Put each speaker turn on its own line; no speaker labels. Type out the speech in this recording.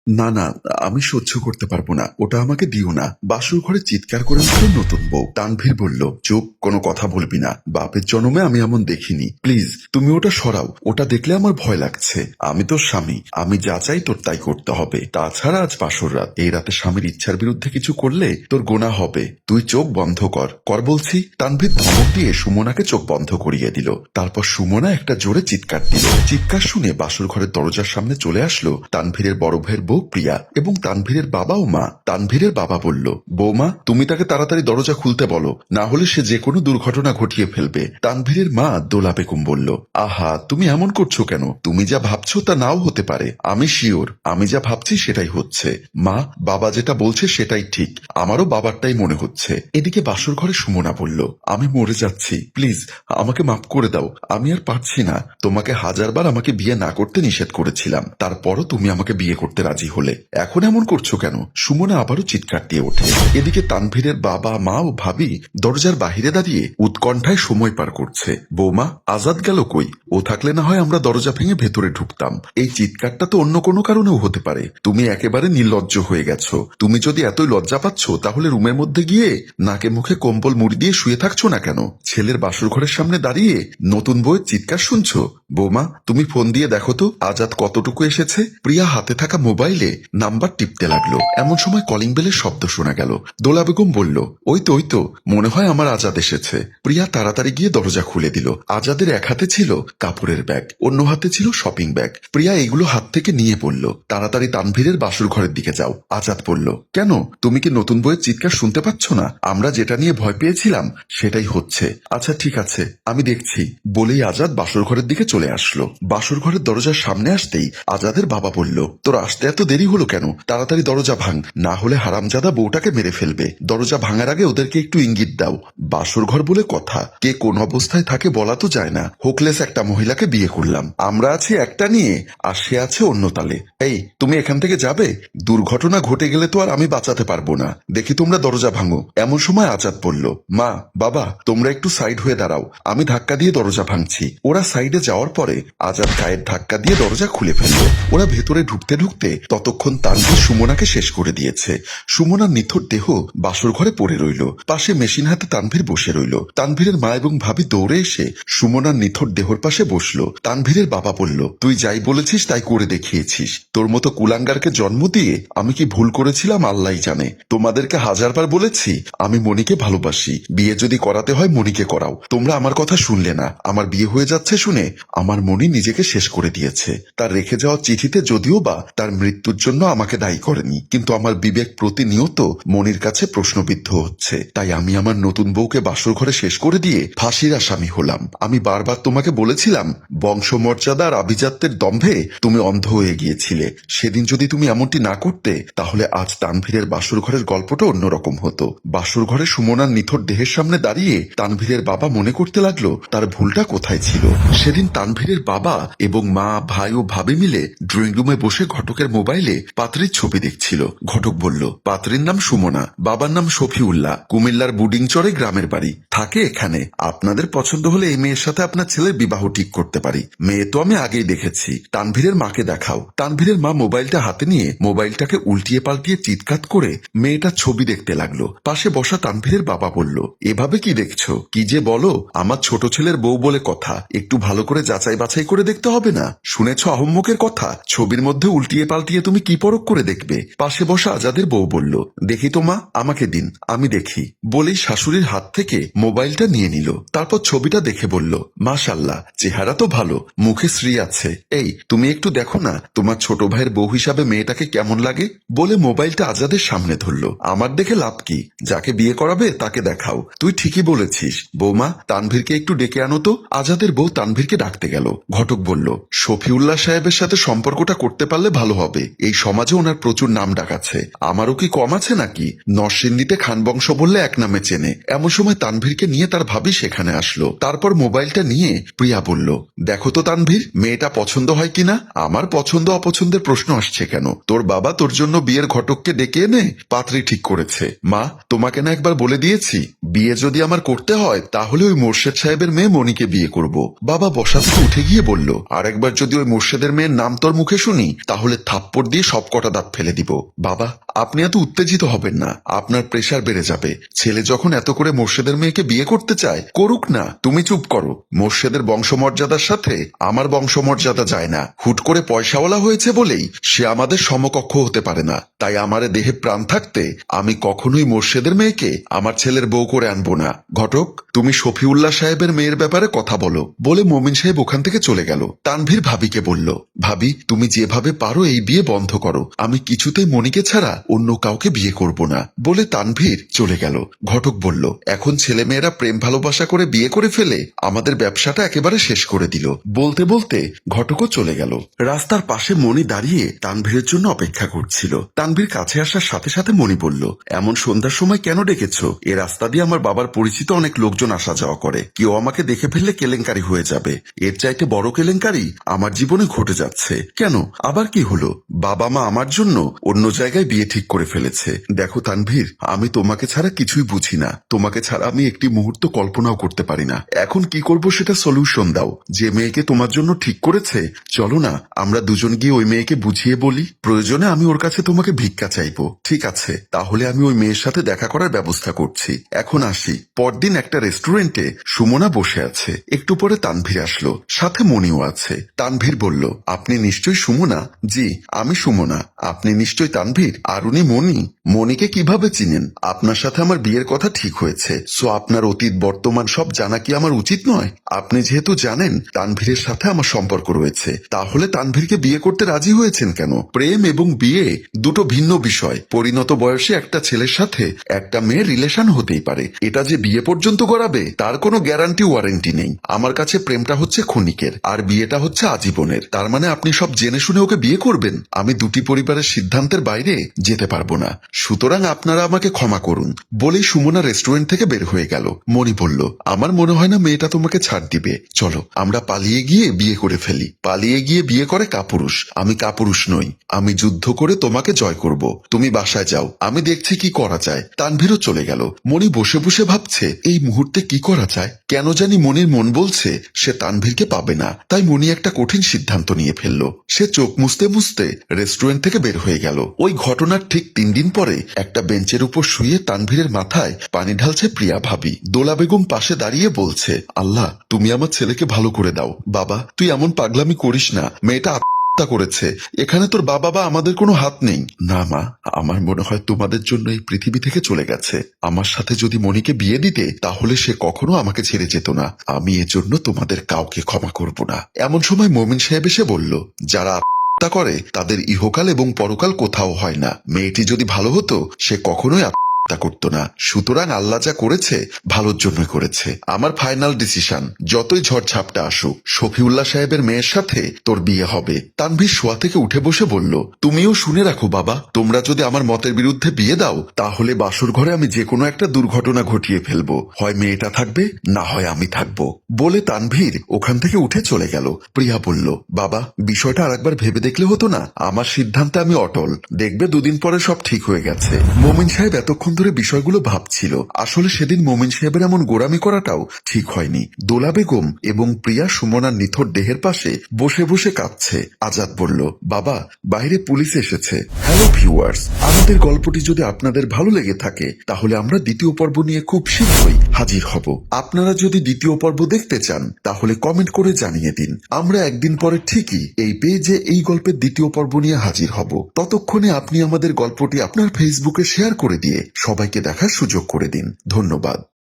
না না, আমি সহ্য করতে পারবো না, ওটা আমাকে দিও না। বাসুর ঘরে চিৎকার করে উঠল নতুন বউ। তানভীর বলল, চুপ, কোনো কথা বলবি না, বাপের জন্মে আমি এমন দেখিনি, প্লিজ তুমি ওটা সরাও, ওটা দেখলে আমার ভয় লাগছে। আমি তোর স্বামী, আমি যা চাই তোর তাই করতে হবে। তাছাড়া আজ বাসর রাত, এই রাতে স্বামীর ইচ্ছার বিরুদ্ধে কিছু করলে তোর গোনা হবে। তুই চোখ বন্ধ কর, কর বলছি। তানভীর ধমক দিয়ে সুমনাকে চোখ বন্ধ করিয়ে দিল। তারপর সুমনা একটা জোরে চিৎকার দিল। চিৎকার শুনে বাসর ঘরের দরজার সামনে চলে আসলো তানভীরের বড় ভাইয়ের বউ প্রিয়া এবং তানভীরের বাবা ও মা। তানভীরের বাবা বলল, বৌমা তুমি তাকে তাড়াতাড়ি দরজা খুলতে বলো, না হলে সে যে কোনো দুর্ঘটনা ঘটিয়ে ফেলবে। তানভীরের মা দোলা বেগম বলল, আহা তুমি এমন করছো কেন, তুমি যা ভাবছো তা নাও হতে পারে, আমি শিওর আমি যা ভাবছি সেটাই হচ্ছে। মা, বাবা যেটা বলছে সেটাই ঠিক, আমারও বাবারটাই মনে হচ্ছে। এদিকে বাসর ঘরে সুমনা বলল, আমি মরে যাচ্ছি, প্লিজ আমাকে মাফ করে দাও, আমি আর পারছি না। তোমাকে হাজারবার আমাকে বিয়ে না করতে নিষেধ করেছিলাম, তারপরও তুমি আমাকে বিয়ে করতে রাজি হলে, এখন এমন করছো কেন? সুমনা আবারও চিৎকার দিয়ে ওঠে। এদিকে তানভীরের বাবা মা ও ভাবি দরজার বাহিরে দাঁড়িয়ে উৎকণ্ঠায় সময় পার করছে। বৌমা, আজাদ গেল কই? ও থাকলে না হয় আমরা দরজা ভেঙে ভেতরে ঢুকতাম। এই চিৎকারটা তো অন্য কোনো কারণেও হতে পারে। তুমি একেবারে নির্লজ্জ হয়ে গেছো। তুমি যদি এতই লজ্জা পাচ্ছ তাহলে রুমের মধ্যে গিয়ে নাকে মুখে কম্বল মুড়ি দিয়ে শুয়ে থাকছো না কেন? ছেলের বাসর ঘরের সামনে দাঁড়িয়ে নতুন বউয়ের চিৎকার শুনছো? বৌমা, তুমি ফোন দিয়ে দেখো তো আজাদ কতটুকু এসেছে। প্রিয়া হাতে থাকা মোবাইলে নাম্বার টিপতে লাগলো। এমন সময় কলিং বেলের শব্দ শোনা গেল। দোলা বেগম বলল, ওই তো মনে হয় আমার আজাদ এসেছে। প্রিয়া তাড়াতাড়ি গিয়ে দরজা খুলে দিল। আজাদের এক হাতে ছিল কাপড়ের ব্যাগ, অন্য হাতে ছিল শপিং ব্যাগ। প্রিয়া এগুলো হাত থেকে নিয়ে বলল, তাড়াতাড়ি তানভীরের বাসর ঘরের দিকে যাও। আজাদ বলল, কেন, তুমি কি নতুন বইয়ের চিৎকার শুনতে পাচ্ছ না? আমরা যেটা নিয়ে ভয় পেয়েছিলাম সেটাই হচ্ছে। আচ্ছা ঠিক আছে, আমি দেখছি। বলেই আজাদ বাসর ঘরের দিকে চলে আসলো। বাসর ঘরের দরজার সামনে আসতেই আজাদের বাবা বলল, তোর আসতে এত দেরি হলো কেন? তাড়াতাড়ি দরজা ভাঙ, না হলে হারামজাদা বউটাকে মেরে ফেলবে। দরজা ভাঙার আগে ওদেরকে একটু ইঙ্গিত দাও। বাসর ঘর বলে কথা, কে কোন অবস্থায় থাকে বলা তো যায় না। হোকলেস একটা মহিলাকে বিয়ে করলাম, আমরা আছি একটা নিয়ে আর সে আছে অন্য তালে। এই তুমি এখান থেকে যাবে? দুর্ঘটনা ঘটে গেলে তো আর আমি বাঁচাতে পারবো না। দেখি তোমরা দরজা ভাঙো। এমন সময় আজাদ বলল, মা, বাবা তোমরা একটু সাইড হয়ে দাঁড়াও, আমি ধাক্কা দিয়ে দরজা ভাঙছি। ওরা সাইডে যাওয়ার পরে আজাদ গায়ের ধাক্কা দিয়ে দরজা খুলে ফেলল। ওরা ভেতরে ঢুকতে ঢুকতে ততক্ষণ তানভীর সুমনাকে শেষ করে দিয়েছে। সুমনার নিথর দেহ বাসর ঘরে পড়ে রইল। পাশে মেশিন হাতে তানভীর বসে রইল। তানভীরের মা এবং ভাবি দৌড়ে এসে সুমনার নিথর দেহর পাশে বসলো। তানভীরের বাবা বলল, তুই যাই বলেছিস তাই করে দেখিয়েছিস। তোর মতো কুলাঙ্গারকে জন্ম দিয়ে আমি কি ভুল করেছিলাম আল্লাহই জানে। তোমাদেরকে হাজারবার বলেছি আমি মনিকে ভালোবাসি, বিয়ে যদি করাতে হয় মনিকে করাও। তোমরা আমার কথা শুনলে না। আমার বিয়ে হয়ে যাচ্ছে শুনে আমার মনি নিজেকে শেষ করে দিয়েছে। তার রেখে যাওয়া চিঠিতে যদিও বা তার মৃত্যুর জন্য আমাকে দায়ী করেনি, কিন্তু আমার বিবেক প্রতিনিয়ত মনির কাছে প্রশ্নবিদ্ধ হচ্ছে। তাই আমি আমার নতুন বউকে বাসর ঘরে শেষ করে দিয়ে ফাঁসির আসামি হলাম। আমি বারবার তোমাকে বলেছিলাম বংশমর্যাদা আর আভিজাত্যের দম্ভে তুমি অন্ধ হয়ে গিয়েছিলে। সেদিন যদি তুমি এমনটি না করতে তাহলে আজ তানভীরের বাসর ঘরের গল্পটা অন্যরকম হতো। বাসর ঘরে সুমনার নিথর দেহের সামনে দাঁড়িয়ে তানভীরের বাবা মনে করতে লাগলো তার ভুলটা কোথায় ছিল। সেদিন তানভীরের বাবা এবং মা, ভাই ও ভাবি মিলে ড্রয়িং রুমে বসে ঘটকের মোবাইলে পাত্রীর ছবি দেখছিল। ঘটক বলল, পাত্রীর নাম সুমনা, বাবার নাম শফিউল্লাহ, কুমিল্লার বুডিংচরে গ্রামের বাড়ি, থাকে এখানে। আপনাদের পছন্দ হলে এই মেয়ের সাথে আপনার ছেলের বিবাহ ঠিক করতে পারি। মেয়ে তো আমি আগেই দেখেছি। তানভীরের মাকে দেখাও। তানভীরের মা মোবাইলটা হাতে নিয়ে মোবাইলটাকে উল্টিয়ে পাল্টিয়ে চিৎকার করে মেয়েটার ছবি দেখতে লাগলো। পাশে বসা তানভীরের বাবা বলল, এভাবে কি দেখছো? কি যে বলো, আমার ছোট ছেলের বউ বলে কথা, একটু ভালো করে যাচাই বাছাই করে দেখতে হবে না? শুনেছ আহম্মকের কথা, ছবির মধ্যে উল্টিয়ে পাল্টিয়ে তুমি কি পরখ করে দেখবে? পাশে বসা আজাদের বউ বলল, দেখি তো মা, আমাকে দিন, আমি দেখি। বলেই শাশুড়ির হাত থেকে মোবাইলটা নিয়ে নিল। তারপর ছবিটা দেখে বলল, মাশাল্লাহ, চেহারা তো ভালো, মুখে শ্রী আছে। এই তুমি একটু দেখো না তোমার ছোট ভাইয়ের বউ হিসাবে মেয়েটাকে কেমন লাগে। বলে মোবাইলটা আজাদের সামনে ধরলো। আমার দেখে লাভ কি? যাকে বিয়ে করাবে তাকে দেখাও। তুই ঠিকই বলেছিস। বৌমা, তানভীরকে একটু ডেকে আনো তো। আজাদের বউ তানভীরকে ডাকতে গেল। ঘটক বলল, শফিউল্লাহ সাহেবের সাথে সম্পর্কটা করতে পারলে ভালো হবে। এই সমাজে ওনার প্রচুর নাম ডাক আছে। আমারও কি কম আছে নাকি? নরসিংদীতে খান বংশ বললে এক নামে চেনে। এমন সময় তানভীরকে নিয়ে তার ভাবি সেখানে আসলো। তারপর মোবাইলটা নিয়ে প্রিয়া বলল, দেখো তো তানভীর, মেয়েটা পছন্দ হয় কিনা। আমার পছন্দ অপছন্দের প্রশ্ন আসছে কেন? তোর বাবা তোর জন্য বিয়ের ঘটককে ডেকে এনে পাত্রী ঠিক করেছে। মা, তোমাকে না একবার বলে দিয়েছি, বিয়ে যদি আমার করতে হয় তাহলে ওই মোর্শেদ সাহেবের মেয়ে মনিকে বিয়ে করব। বাবা বসা থেকে উঠে গিয়ে বলল, আর একবার যদি ওই মোর্শেদের মেয়ের নাম তোর মুখে শুনি তাহলে থাপ্পড় থাপ্পড় দিয়ে সব কটা দাঁত ফেলে দিব। বাবা, আপনি এত উত্তেজিত হবেন না, আপনার প্রেশার বেড়ে যাবে। ছেলে যখন এত করে মোর্শেদের মেয়েকে বিয়ে করতে চায়, করুক না, তুমি চুপ করো। মোর্শেদের বংশমর্যাদার সাথে আমার বংশমর্যাদা যায় না। হুট করে পয়সাওয়ালা হয়েছে বলেই সে আমাদের সমকক্ষ হতে পারে না। তাই আমার দেহে প্রাণ থাকতে আমি কখনোই মোর্শেদের মেয়েকে আমার ছেলের বউ করে আনবো না। ঘটক, তুমি শফিউল্লাহ সাহেবের মেয়ের ব্যাপারে কথা বলো, বলে মমিন সাহেব ওখান থেকে চলে গেল। তানভীর ভাবিকে বলল, ভাবি তুমি যেভাবে পারো এই বিয়ে বন্ধ করো। আমি কিছুতেই মনিকে ছাড়া অন্য কাউকে বিয়ে করব না, বলে তানভীর চলে গেল। ঘটক বলল, এখন ছেলেমেয়েরা প্রেম ভালোবাসা করে বিয়ে করে ফেলে আমাদের ব্যবসাটা একেবারে শেষ করে দিল। বলতে বলতে ঘটকও চলে গেল। রাস্তার পাশে মনি দাঁড়িয়ে তানভীরের জন্য অপেক্ষা করছিল। তানভীর কাছে আসার সাথে সাথে মনি বলল, এমন সন্ধ্যার সময় কেন ডেকেছ? এ রাস্তা দিয়ে আমার বাবার পরিচিত অনেক লোকজন আসা যাওয়া করে, কেউ আমাকে দেখে ফেললে কেলেঙ্কারি হয়ে যাবে। এর চাইতে বড় কেলেঙ্কারি আমার জীবনে ঘটে যাচ্ছে। কেন, আবার কি হলো? বাবা মা আমার জন্য অন্য জায়গায় বিয়ে ঠিক করে ফেলেছে। দেখো তানভীর, আমি তোমাকে ছাড়া কিছুই বুঝি না। তোমাকে ছাড়া আমি একটি মুহূর্ত কল্পনাও করতে পারি না। এখন কি করব সেটা সলিউশন দাও। যে মেয়েকে তোমার জন্য ঠিক করেছে, চলো না আমরা দুজন গিয়ে ওই মেয়েকে বুঝিয়ে বলি। প্রয়োজনে আমি ওর কাছে তোমাকে ভিক্ষা চাইবো। ঠিক আছে, তাহলে আমি ওই মেয়ের সাথে দেখা করার ব্যবস্থা করছি। এখন আসি। পরদিন একটা রেস্টুরেন্টে সুমনা বসে আছে। একটু পরে তানভীর আসলো, সাথে মনিও আছে। তানভীর বলল, আপনি নিশ্চয়ই সুমনা? জি, আমি সুমনা। আপনি নিশ্চয়ই তানভীর, আর উনি মনি। মনিকে কিভাবে চিনেন? আপনার সাথে আমার বিয়ের কথা ঠিক হয়েছে, সো আপনার অতীত বর্তমান সব জানা কি আমার উচিত নয়? আপনি যেহেতু জানেন তানভীরের সাথে আমার সম্পর্ক রয়েছে, তাহলে তানভীরকে বিয়ে করতে রাজি হয়েছেন কেন? প্রেম এবং বিয়ে দুটো ভিন্ন বিষয়। পরিণত বয়সে একটা ছেলের সাথে একটা মেয়ের রিলেশন হতেই পারে, এটা যে বিয়ে পর্যন্ত গড়াবে তার কোনো গ্যারান্টি ওয়ারেন্টি নেই। আমার কাছে প্রেমটা হচ্ছে ক্ষণিকের, আর বিয়েটা হচ্ছে আজীবনের। তার মানে আপনি সব জেনে শুনে ওকে বিয়ে করবেন? আমি দুটি পরিবারের সিদ্ধান্তের বাইরে যেতে পারবো না, সুতরাং আপনারা আমাকে ক্ষমা করুন, বলেই সুমনা রেস্টুরেন্ট থেকে বের হয়ে গেল। মনি বলল, আমার মনে হয় না মেয়েটা তোমাকে ছাড় দিবে। চলো আমরা পালিয়ে গিয়ে বিয়ে করে ফেলি। পালিয়ে গিয়ে বিয়ে করে কাপুরুষ, আমি কাপুরুষ নই। আমি যুদ্ধ করে তোমাকে জয় করব। তুমি বাসায় যাও, আমি দেখছি কি করা যায়। তানভীরও চলে গেল। মনি বসে বসে ভাবছে এই মুহূর্তে কি করা যায়। কেন জানি মনির মন বলছে সে তানভীরকে পাবে না। তাই মনি একটা কঠিন সিদ্ধান্ত নিয়ে ফেলল। সে চোখ মুছতে মুছতে রেস্টুরেন্ট থেকে বের হয়ে গেল। ওই ঘটনার ঠিক 3 দিন পরে একটা বেঞ্চের উপর শুয়ে তানভীরের মাথায় পানি ঢালছে প্রিয়া ভাবি। দোলা বেগম পাশে দাঁড়িয়ে বলছে, আল্লাহ তুমি আমার ছেলেকে ভালো করে দাও। বাবা তুই এমন পাগলামি করিস না, মেয়েটা করেছে, এখানে তোর বাবা বা আমাদের কোনো হাত নেই। না মা, আমার মনে হয় তোমাদের জন্য এই পৃথিবী থেকে চলে গেছে। আমার সাথে যদি মনিকে বিয়ে দিতে তাহলে সে কখনো আমাকে ছেড়ে যেত না। আমি এজন্য তোমাদের কাউকে ক্ষমা করব না। এমন সময় মমিন সাহেব এসে বলল, যারা আত্মহত্যা করে তাদের ইহকাল এবং পরকাল কোথাও হয় না। মেয়েটি যদি ভালো হতো সে কখনোই করতো না। সুতরাং আল্লাহ যা করেছে ভালোর জন্য করেছে। আমার ফাইনাল ডিসিশন, যতই ঝড় ঝাপটা আসুক শফিউল্লাহ সাহেবের মেয়ের সাথে তোর বিয়ে হবে। তানভীর শোয়া থেকে উঠে বসে বলল, তুমিও শুনে রাখো বাবা, তোমরা যদি আমার মতের বিরুদ্ধে বিয়ে দাও তাহলে বাসর ঘরে আমি যে কোনো একটা দুর্ঘটনা ঘটিয়ে ফেলবো। হয় মেয়েটা থাকবে, না হয় আমি থাকবো। বলে তানভীর ওখান থেকে উঠে চলে গেল। প্রিয়া বলল, বাবা বিষয়টা আরেকবার ভেবে দেখলে হতো না? আমার সিদ্ধান্তে আমি অটল, দেখবে দুদিন পরে সব ঠিক হয়ে গেছে। মোমিন সাহেব এতক্ষণ ধরে বিষয়গুলো ভাবছিল। আসলে সেদিন মোমিন সাহেবের এমন গোড়ামি করাটাও ঠিক হয়নি। দোলা বেগম এবং প্রিয়া সুমনার নিথর দেহের পাশে বসে বসে কাঁদছে। আজাদ বলল, বাবা বাইরে পুলিশ এসেছে। হ্যালো ভিউয়ার্স, আমাদের গল্পটি যদি আপনাদের ভালো লেগে থাকে তাহলে আমরা দ্বিতীয় পর্ব নিয়ে খুব শীঘ্রই হাজির হব। আপনারা যদি দ্বিতীয় পর্ব দেখতে চান তাহলে কমেন্ট করে জানিয়ে দিন। আমরা একদিন পরে ঠিকই এই পেজে এই গল্পের দ্বিতীয় পর্ব নিয়ে হাজির হব। ততক্ষণে আপনি আমাদের গল্পটি আপনার ফেসবুকে শেয়ার করে দিয়ে সবাইকে দেখার সুযোগ করে দিন। ধন্যবাদ।